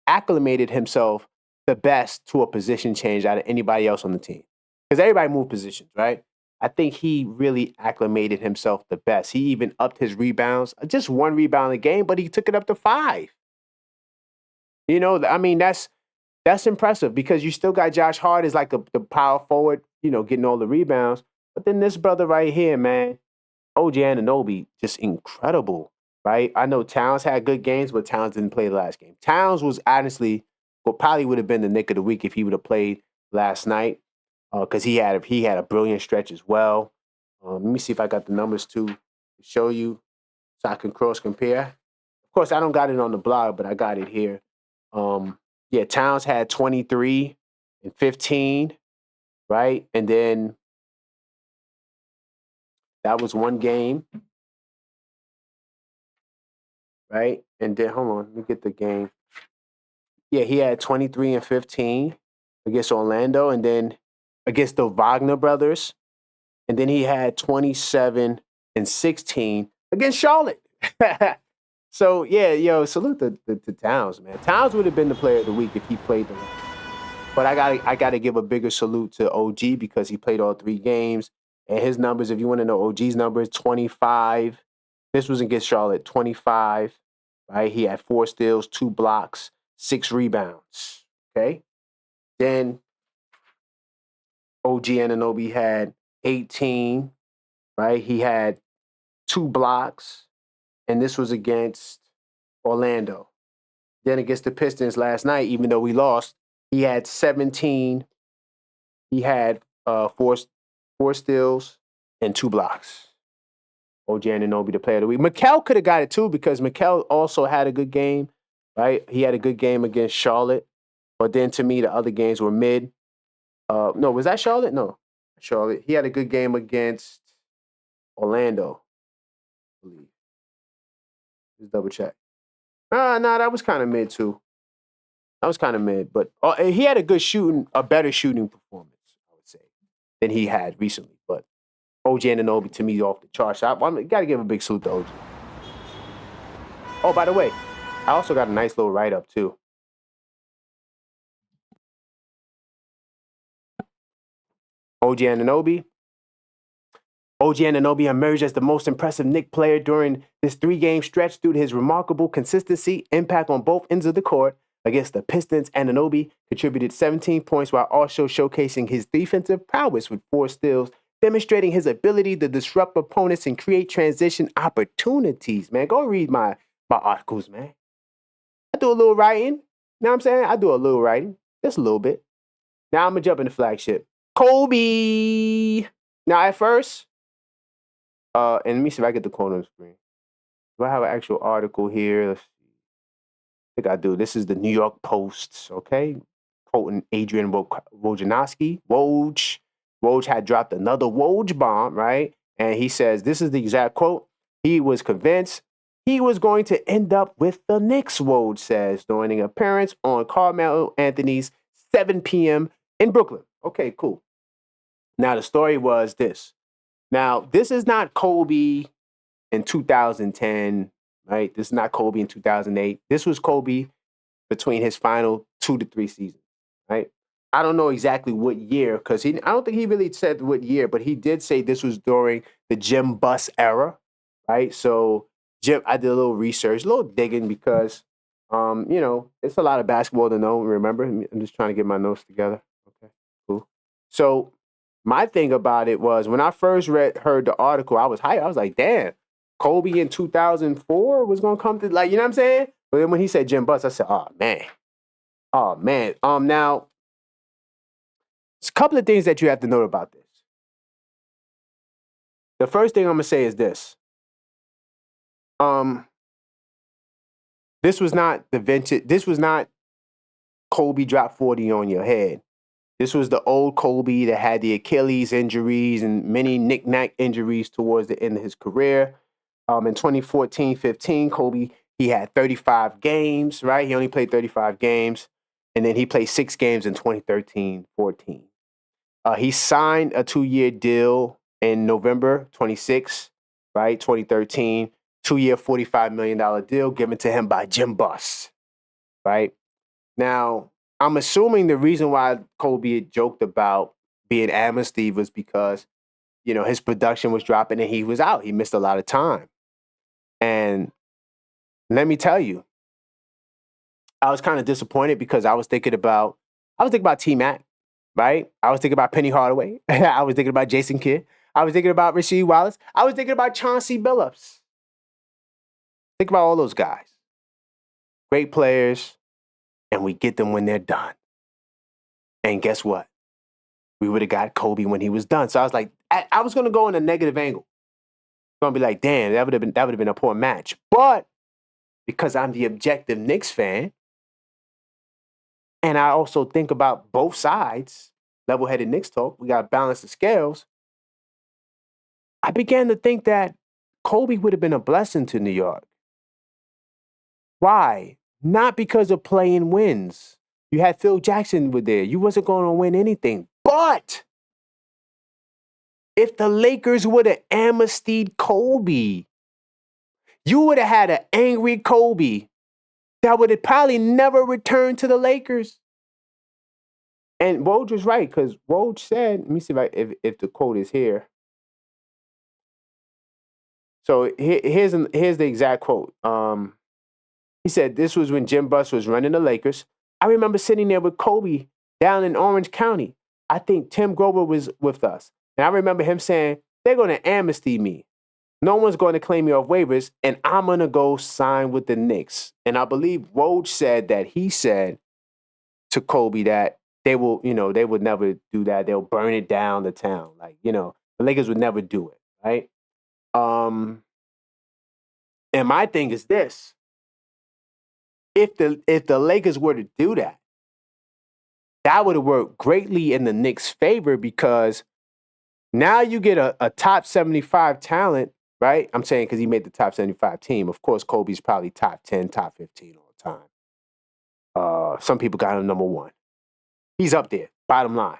acclimated himself the best to a position change out of anybody else on the team. Because everybody moved positions, right? I think he really acclimated himself the best. He even upped his rebounds. Just 1 rebound a game, but he took it up to 5. You know, I mean, that's impressive because you still got Josh Hart as like the power forward, you know, getting all the rebounds. But then this brother right here, man, OG Anunoby, just incredible, right? I know Towns had good games, but Towns didn't play the last game. Towns was honestly, well, probably would have been the Nick of the week if he would have played last night, because he had a brilliant stretch as well. Let me see if I got the numbers to show you so I can cross compare. Of course, I don't got it on the blog, but I got it here. Yeah, Towns had 23 and 15, right? And then that was one game, right? And then hold on, let me get the game. Yeah, he had 23 and 15 against Orlando, and then against the Wagner brothers, and then he had 27 and 16 against Charlotte. So yeah, yo, salute to Towns, man. Towns would have been the player of the week if he played the. But I gotta give a bigger salute to OG because he played all 3 games. And his numbers, if you want to know OG's numbers, 25. This was against Charlotte, 25. Right? He had 4 steals, 2 blocks, 6 rebounds. Okay. Then OG Anunoby had 18. Right? He had 2 blocks, and this was against Orlando. Then against the Pistons last night, even though we lost, he had 17. He had 4 steals and 2 blocks. OG Anunoby, the player of the week. Mikal could have got it too because Mikal also had a good game, right? He had a good game against Charlotte. But then to me, the other games were mid. No, was that Charlotte? No, Charlotte. He had a good game against Orlando, I believe. Just double check. Nah, that was kind of mid too. That was kind of mid, but he had a better shooting performance, I would say, than he had recently. But OG Anunoby to me off the charts. I got to give a big salute to OG. Oh, by the way, I also got a nice little write up too. OG Anunoby. OG Anunoby emerged as the most impressive Knicks player during this 3-game stretch due to his remarkable consistency, impact on both ends of the court. Against the Pistons, Anunoby contributed 17 points while also showcasing his defensive prowess with 4 steals, demonstrating his ability to disrupt opponents and create transition opportunities. Man, go read my articles, man. I do a little writing. You know what I'm saying? I do a little writing. Just a little bit. Now I'm going to jump into flagship. Kobe. Now, at first, and let me see if I get the quote on the screen. Do I have an actual article here? Let's see. I think I do. This is the New York Post, okay? Quoting Adrian Wojnarowski. Woj had dropped another Woj bomb, right? And he says, this is the exact quote. He was convinced he was going to end up with the Knicks, Woj says, during an appearance on Karl-Anthony's 7 p.m. in Brooklyn. Okay, cool. Now, the story was this. Now, this is not Kobe in 2010, right? This is not Kobe in 2008. This was Kobe between his final 2 to 3 seasons, right? I don't know exactly what year because I don't think he really said what year, but he did say this was during the Jim Buss era, right? So Jim, I did a little research, a little digging because, it's a lot of basketball to know. Remember, I'm just trying to get my notes together. Okay, cool. So my thing about it was when I first heard the article, I was hyped. I was like, damn, Kobe in 2004 was gonna come to, like, you know what I'm saying? But then when he said Jim Buss, I said, oh man. Oh man. Now, there's a couple of things that you have to know about this. The first thing I'm gonna say is this. This was not Kobe drop 40 on your head. This was the old Kobe that had the Achilles injuries and many knick-knack injuries towards the end of his career. In 2014-15, Kobe, he had 35 games, right? He only played 35 games. And then he played 6 games in 2013-14. He signed a 2-year deal in November 26, right? 2013, 2-year, $45 million deal given to him by Jim Buss, right? Now, I'm assuming the reason why Kobe had joked about being amnesty was because, his production was dropping and he was out. He missed a lot of time. And let me tell you, I was kind of disappointed because I was thinking about T-Mac, right? I was thinking about Penny Hardaway. I was thinking about Jason Kidd. I was thinking about Rasheed Wallace. I was thinking about Chauncey Billups. Think about all those guys. Great players, and we get them when they're done. And guess what? We would have got Kobe when he was done. So I was like, I was going to go in a negative angle. Going to be like, damn, that would have been a poor match. But because I'm the objective Knicks fan, and I also think about both sides, level-headed Knicks talk, we got to balance the scales. I began to think that Kobe would have been a blessing to New York. Why? Not because of playing wins. You had Phil Jackson with there. You wasn't going to win anything. But if the Lakers would have amnestied Kobe, you would have had an angry Kobe that would have probably never returned to the Lakers. And Woj was right, because Woj said, let me see if the quote is here. So here's the exact quote. He said, this was when Jim Buss was running the Lakers. I remember sitting there with Kobe down in Orange County. I think Tim Grover was with us. And I remember him saying, they're going to amnesty me. No one's going to claim me off waivers, and I'm going to go sign with the Knicks. And I believe Woj said that he said to Kobe that they would never do that. They'll burn it down, the town. Like, the Lakers would never do it, right? And my thing is this. If the Lakers were to do that, that would have worked greatly in the Knicks' favor, because now you get a top 75 talent, right? I'm saying because he made the top 75 team. Of course, Kobe's probably top 10, top 15 all the time. Some people got him number 1. He's up there, bottom line.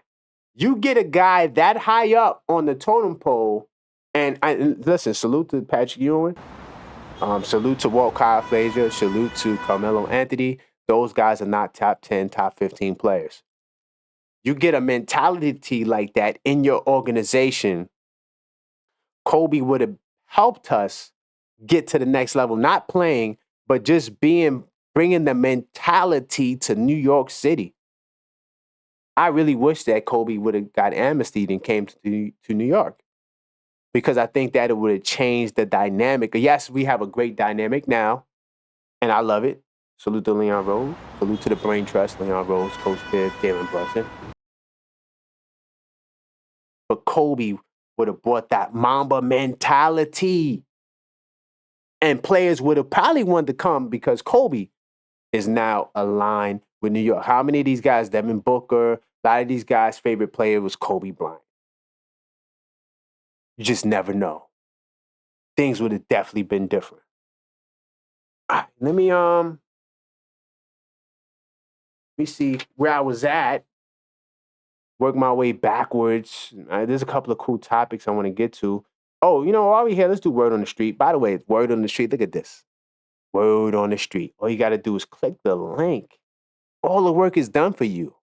You get a guy that high up on the totem pole, and listen, salute to Patrick Ewing. Salute to Walt Kyle Frazier. Salute to Carmelo Anthony. Those guys are not top 10, top 15 players. You get a mentality like that in your organization, Kobe would have helped us get to the next level, not playing, but just bringing the mentality to New York City. I really wish that Kobe would have got amnestied and came to New York, because I think that it would have changed the dynamic. Yes, we have a great dynamic now, and I love it. Salute to Leon Rose. Salute to the Brain Trust, Leon Rose, Coach Tibbs, Jalen Brunson. But Kobe would have brought that Mamba mentality. And players would have probably wanted to come because Kobe is now aligned with New York. How many of these guys, Devin Booker, a lot of these guys' favorite player was Kobe Bryant? You just never know. Things would have definitely been different. All right, let me see where I was at. Work my way backwards. There's a couple of cool topics I want to get to. Oh, while we're here, let's do Word on the Street. By the way, Word on the Street, look at this. Word on the Street. All you got to do is click the link. All the work is done for you.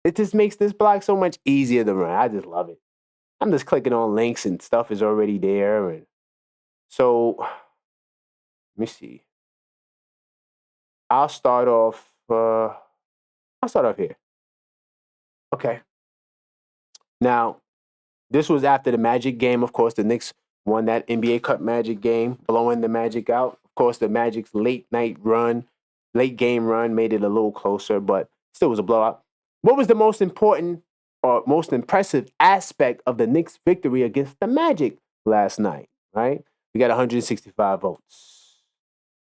It just makes this blog so much easier to run. I just love it. I'm just clicking on links and stuff is already there. And so, let me see. I'll start off here. Okay. Now, this was after the Magic game. Of course, the Knicks won that NBA Cup Magic game, blowing the Magic out. Of course, the Magic's late game run made it a little closer, but still was a blowout. What was the most important or most impressive aspect of the Knicks' victory against the Magic last night, right? We got 165 votes.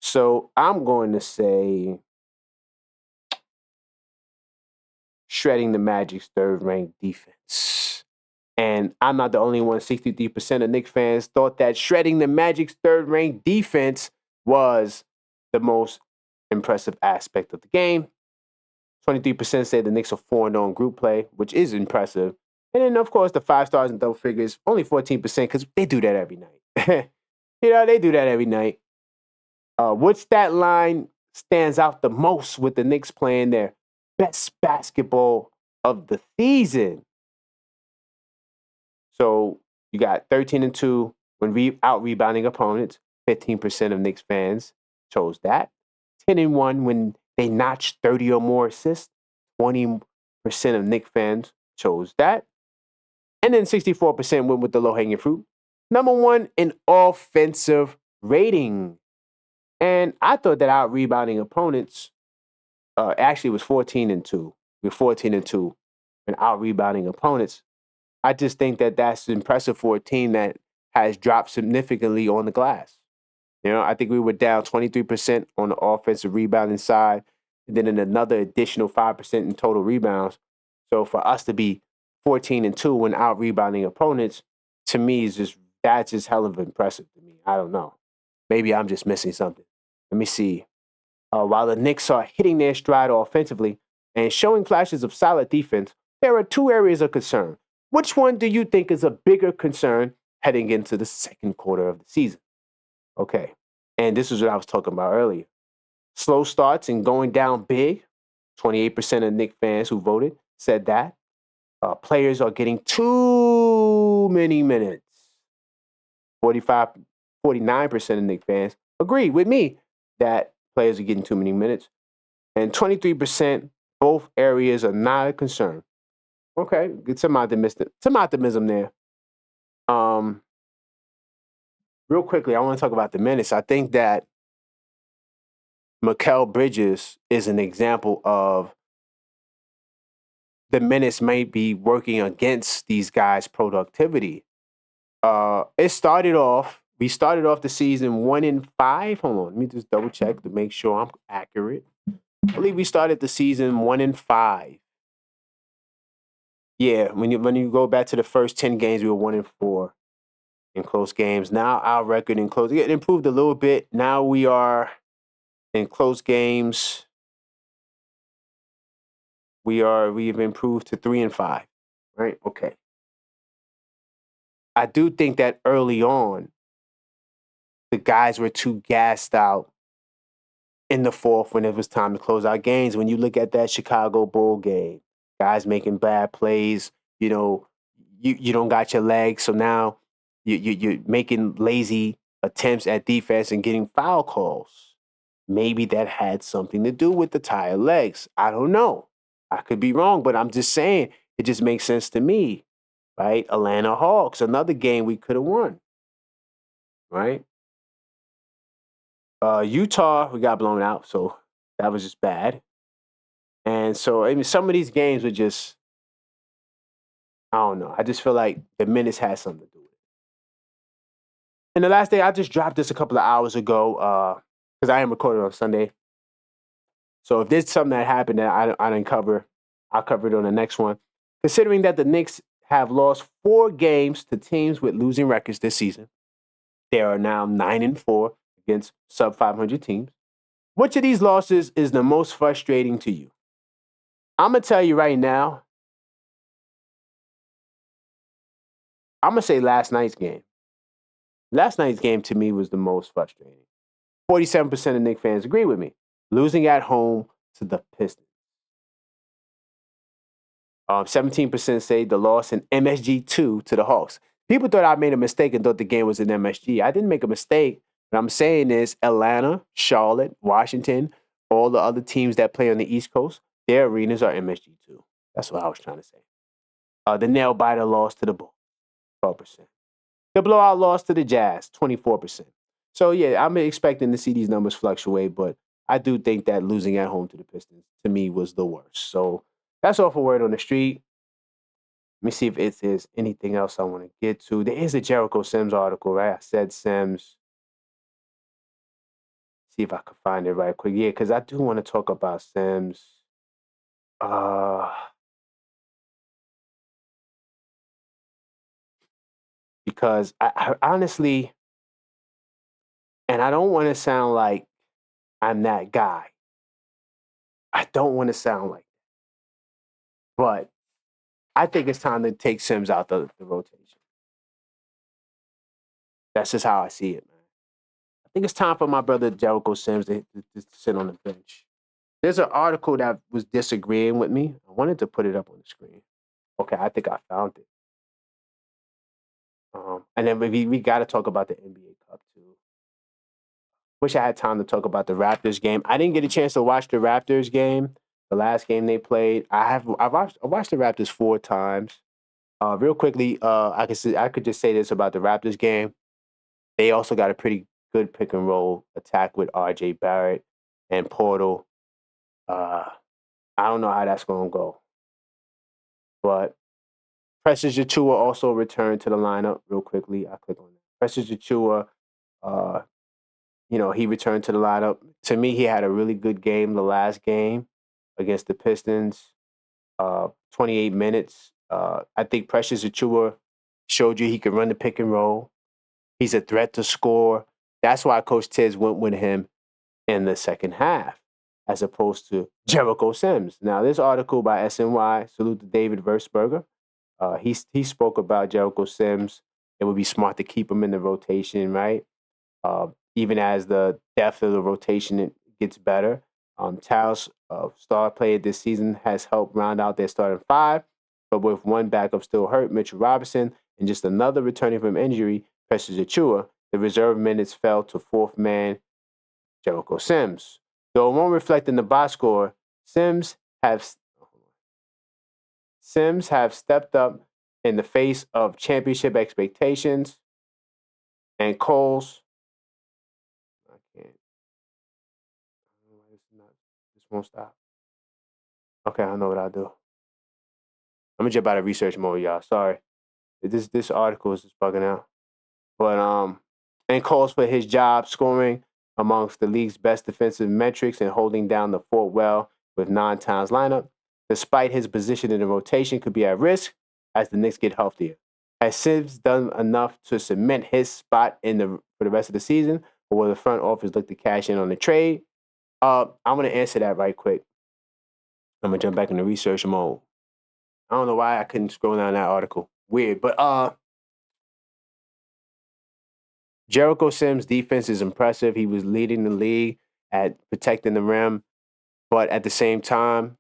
So I'm going to say shredding the Magic's third-ranked defense. And I'm not the only one. 63% of Knicks fans thought that shredding the Magic's third-ranked defense was the most impressive aspect of the game. 23% said the Knicks are 4-0 in group play, which is impressive. And then, of course, the 5 stars and double figures, only 14% because they do that every night. They do that every night. What stat line stands out the most with the Knicks playing their best basketball of the season? So you got 13-2 when out rebounding opponents. 15% of Knicks fans chose that. 10-1 when they notched 30 or more assists. 20% of Knicks fans chose that. And then 64% went with the low-hanging fruit. Number one in offensive rating. And I thought that our rebounding opponents actually was 14-2. We're 14-2 and out rebounding opponents. I just think that that's impressive for a team that has dropped significantly on the glass. I think we were down 23% on the offensive rebounding side, and then another additional 5% in total rebounds. So for us to be 14-2 when out rebounding opponents, to me that's just hell of impressive to me. I don't know. Maybe I'm just missing something. Let me see. While the Knicks are hitting their stride offensively and showing flashes of solid defense, there are two areas of concern. Which one do you think is a bigger concern heading into the second quarter of the season? Okay, and this is what I was talking about earlier. Slow starts and going down big. 28% of Knicks fans who voted said that. Players are getting too many minutes. 49% of Knicks fans agree with me that players are getting too many minutes. And 23%, both areas are not a concern. Okay, get some optimism there. Real quickly, I want to talk about the minutes. I think that Mikal Bridges is an example of the minutes might be working against these guys' productivity. We started off the season 1-5. Hold on, let me just double check to make sure I'm accurate. I believe we started the season 1-5. Yeah, when you go back to the first 10 games, we were 1-4 in close games. Now our record in close it improved a little bit. Now we are in close games. We've improved to 3-5. Right? Okay. I do think that early on, the guys were too gassed out in the fourth when it was time to close out games. When you look at that Chicago Bull game, guys making bad plays, you don't got your legs, so now you're making lazy attempts at defense and getting foul calls. Maybe that had something to do with the tired legs. I don't know. I could be wrong, but I'm just saying it just makes sense to me, right? Atlanta Hawks, another game we could have won, right? Utah, we got blown out, so that was just bad. And so, I mean, some of these games were just, I don't know. I just feel like the minutes had something to do with it. And the last day, I just dropped this a couple of hours ago because I am recording on Sunday. So if there's something that happened that I didn't cover, I'll cover it on the next one. Considering that the Knicks have lost 4 games to teams with losing records this season, they are now 9-4 against sub-500 teams. Which of these losses is the most frustrating to you? I'm going to tell you right now, I'm going to say last night's game. Last night's game to me was the most frustrating. 47% of Knicks fans agree with me. Losing at home to the Pistons. 17% say the loss in MSG2 to the Hawks. People thought I made a mistake and thought the game was in MSG. I didn't make a mistake. What I'm saying is Atlanta, Charlotte, Washington, all the other teams that play on the East Coast, their arenas are MSG2. That's what I was trying to say. The nail-biter loss to the Bulls, 12%. The blowout loss to the Jazz, 24%. So, yeah, I'm expecting to see these numbers fluctuate, but I do think that losing at home to the Pistons, to me, was the worst. So, that's all for Word on the Street. Let me see if there's anything else I want to get to. There is a Jericho Sims article, right? I said Sims. See if I can find it right quick. Yeah, because I do want to talk about Sims. Because I honestly, and I don't want to sound like I'm that guy. I don't want to sound like that. But I think it's time to take Sims out the rotation. That's just how I see it, man. I think it's time for my brother Jericho Sims to sit on the bench. There's an article that was disagreeing with me. I wanted to put it up on the screen. Okay, I think I found it. And then we got to talk about the NBA Cup too. wish I had time to talk about the Raptors game. I didn't get a chance to watch the Raptors game, the last game they played. I've watched the Raptors 4 times. Real quickly, I could just say this about the Raptors game. They also got a pretty good pick and roll attack with R.J. Barrett and Portal. I don't know how that's going to go, but Precious Achua also returned to the lineup. Real quickly, I click on that. Precious Achua, uh, he returned to the lineup. To me, he had a really good game the last game against the Pistons. 28 minutes. I think Precious Achua showed you he could run the pick and roll. He's a threat to score. That's why Coach Tiz went with him in the second half, as opposed to Jericho Sims. Now, this article by SNY, salute to David Versberger. He spoke about Jericho Sims. It would be smart to keep him in the rotation, right? Even as the depth of the rotation gets better. Towns, star player this season, has helped round out their starting five, but with one backup still hurt, Mitchell Robinson, and just another returning from injury, Precious Achua, the reserve minutes fell to fourth man, Jericho Sims. Though it won't reflect in the box score, Sims have stepped up in the face of championship expectations, and Coles. I can't. This won't stop. Okay, I know what I'll do. I'm gonna jump out of research mode, y'all. Sorry. This article is just bugging out. But and calls for his job scoring amongst the league's best defensive metrics and holding down the fort well with non-Towns lineup, despite his position in the rotation could be at risk as the Knicks get healthier. Has Sims done enough to cement his spot for the rest of the season, or will the front office look to cash in on the trade? I'm gonna answer that right quick. I'm gonna jump back into research mode. I don't know why I couldn't scroll down that article. Weird, but Jericho Sims' defense is impressive. He was leading the league at protecting the rim, but at the same time,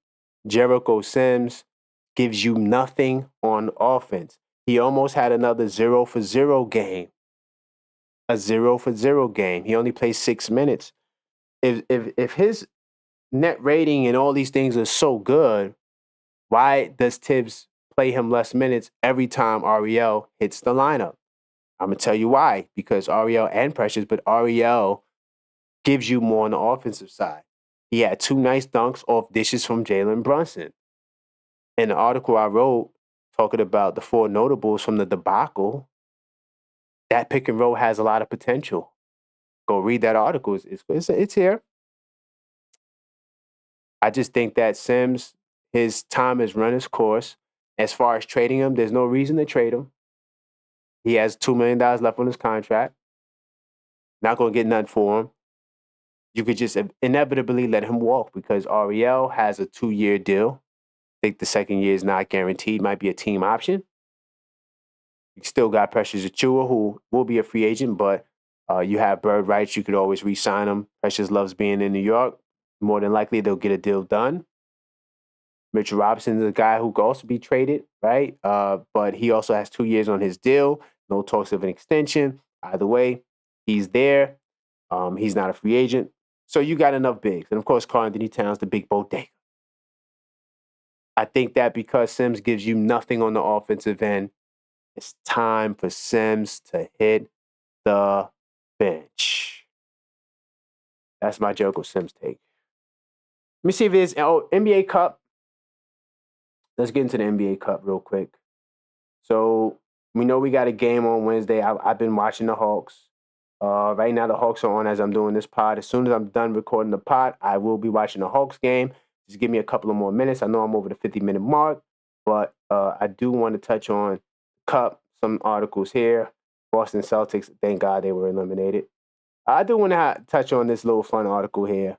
Jericho Sims gives you nothing on offense. He almost had another 0-for-0 game. A 0-for-0 game. He only played 6 minutes. If his net rating and all these things are so good, why does Tibbs play him less minutes every time Ariel hits the lineup? I'm going to tell you why. Because Ariel and Precious, but Ariel gives you more on the offensive side. He had 2 nice dunks off dishes from Jalen Brunson. In the article I wrote, talking about the 4 notables from the debacle, that pick and roll has a lot of potential. Go read that article. It's here. I just think that Sims, his time has run its course. As far as trading him, there's no reason to trade him. He has $2 million left on his contract. Not going to get nothing for him. You could just inevitably let him walk because Ariel has a 2-year deal. I think the second year is not guaranteed. Might be a team option. You still got Precious Achua, who will be a free agent, but you have bird rights. You could always re-sign him. Precious loves being in New York. More than likely, they'll get a deal done. Mitchell Robinson is a guy who could also be traded, right? But he also has 2 years on his deal. No talks of an extension. Either way, he's there. He's not a free agent. So you got enough bigs. And, of course, Karl-Anthony Towns, the big bodega. I think that because Sims gives you nothing on the offensive end, it's time for Sims to hit the bench. That's my Jericho Sims take. Let me see if there's NBA Cup. Let's get into the NBA Cup real quick. So we know we got a game on Wednesday. I've been watching the Hawks. Right now, the Hawks are on as I'm doing this pod. As soon as I'm done recording the pod, I will be watching the Hawks game. Just give me a couple of more minutes. I know I'm over the 50-minute mark, but I do want to touch on Cup, some articles here. Boston Celtics, thank God they were eliminated. I do want to touch on this little fun article here,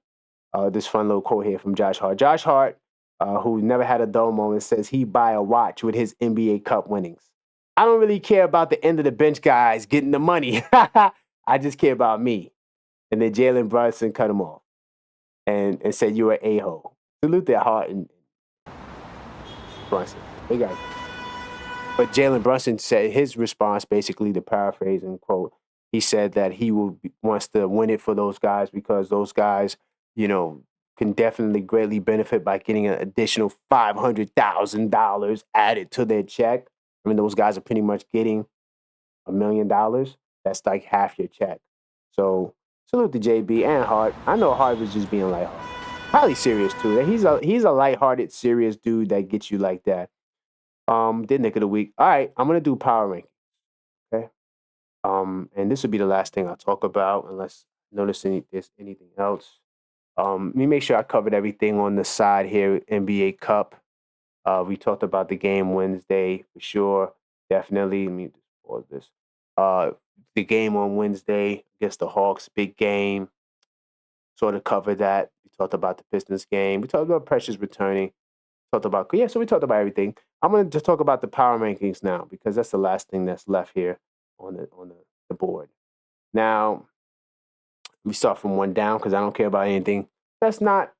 this fun little quote here from Josh Hart. Josh Hart, who never had a dull moment, says he buy a watch with his NBA Cup winnings. I don't really care about the end of the bench guys getting the money. I just care about me. And then Jalen Brunson cut him off and said, you're an a-hole. Salute their Hart and Brunson. They got it. But Jalen Brunson said his response, basically, to paraphrase and quote, He said that he wants to win it for those guys because those guys, can definitely greatly benefit by getting an additional $500,000 added to their check. I mean, those guys are pretty much getting $1 million. That's like half your check. So salute to JB and Hart. I know Hart was just being lighthearted. Probably serious too. He's a lighthearted, serious dude that gets you like that. Did Nick of the week. All right, I'm gonna do power ranking. Okay. And this would be the last thing I'll talk about unless notice there's anything else. Let me make sure I covered everything on the side here. NBA Cup. We talked about the game Wednesday for sure. Definitely. Let me just pause this. The game on Wednesday against the Hawks, big game. Sort of covered that. We talked about the Pistons game. We talked about Precious returning. So we talked about everything. I'm going to just talk about the power rankings now because that's the last thing that's left here on the board. Now, we start from one down because I don't care about anything that's not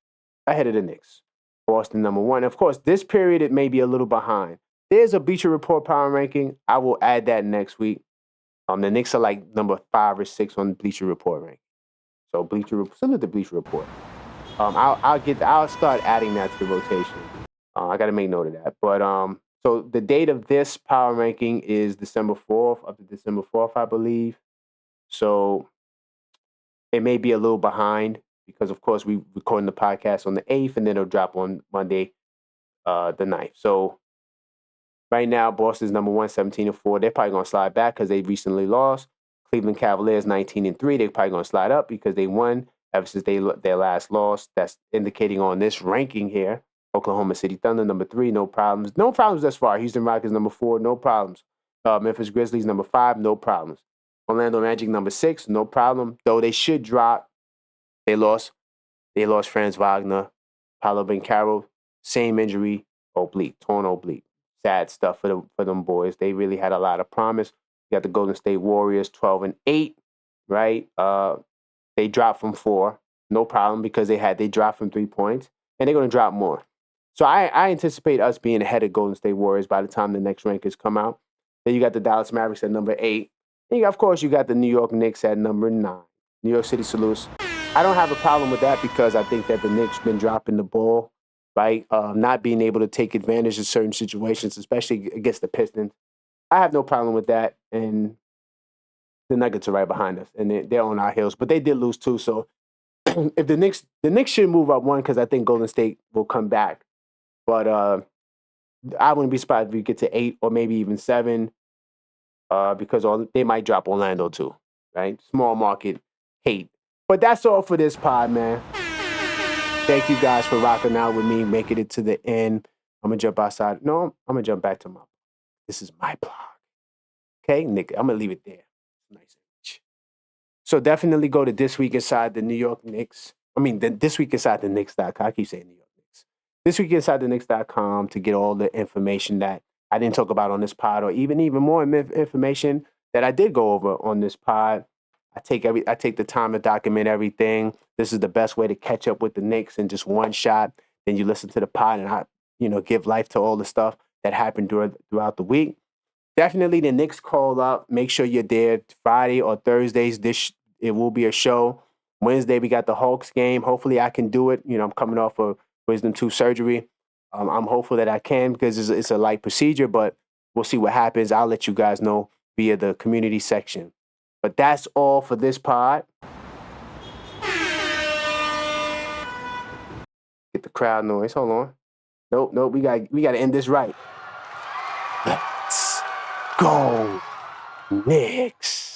ahead of the Knicks. Boston number one. Of course, this period it may be a little behind. There's a Bleacher Report power ranking. I will add that next week. The Knicks are like number 5 or 6 on the Bleacher Report ranking. So similar to Bleacher Report. I'll start adding that to the rotation. I got to make note of that. But so the date of this power ranking is December 4th, up to December 4th, I believe. So it may be a little behind because, of course, we recording the podcast on the 8th, and then it'll drop on Monday, the 9th. So right now, Boston's number 1, 17-4. They're probably going to slide back because they recently lost. Cleveland Cavaliers, 19-3. They're probably going to slide up because they won ever since their last loss. That's indicating on this ranking here. Oklahoma City Thunder, number 3, no problems. No problems thus far. Houston Rockets, number 4, no problems. Memphis Grizzlies, number 5, no problems. Orlando Magic, number 6, no problem. Though they should drop. They lost Franz Wagner, Paolo Banchero, same injury, torn oblique. Sad stuff for them boys. They really had a lot of promise. You got the Golden State Warriors, 12-8, right? They dropped from 4, no problem because they dropped from 3 points, and they're going to drop more. So I anticipate us being ahead of Golden State Warriors by the time the next rankings come out. Then you got the Dallas Mavericks at number 8. And of course, you got the New York Knicks at number 9. New York City Salutes. I don't have a problem with that because I think that the Knicks been dropping the ball, right? Not being able to take advantage of certain situations, especially against the Pistons. I have no problem with that. And the Nuggets are right behind us, and they're on our heels. But they did lose too, so if the Knicks should move up one because I think Golden State will come back. But I wouldn't be surprised if we get to 8 or maybe even 7 because they might drop Orlando too, right? Small market hate. But that's all for this pod, man. Thank you guys for rocking out with me, making it to the end. I'm going to jump outside. No, I'm going to jump back to this is my blog. Okay, Nick, I'm going to leave it there. Nice. So definitely go to This Week Inside the New York Knicks. This Week Inside the Knicks.com. I keep saying New York Knicks. This Week Inside the Knicks.com to get all the information that I didn't talk about on this pod, or even more information that I did go over on this pod. I take the time to document everything. This is the best way to catch up with the Knicks in just one shot. Then you listen to the pod and I, give life to all the stuff that happened throughout the week. Definitely the Knicks call up. Make sure you're there Friday or Thursdays. It will be a show. Wednesday, we got the Hawks game. Hopefully I can do it. I'm coming off of wisdom tooth surgery. I'm hopeful that I can because it's a light procedure, but we'll see what happens. I'll let you guys know via the community section. But that's all for this pod. Get the crowd noise. Hold on. Nope. We got to end this right. Let's go, Knicks.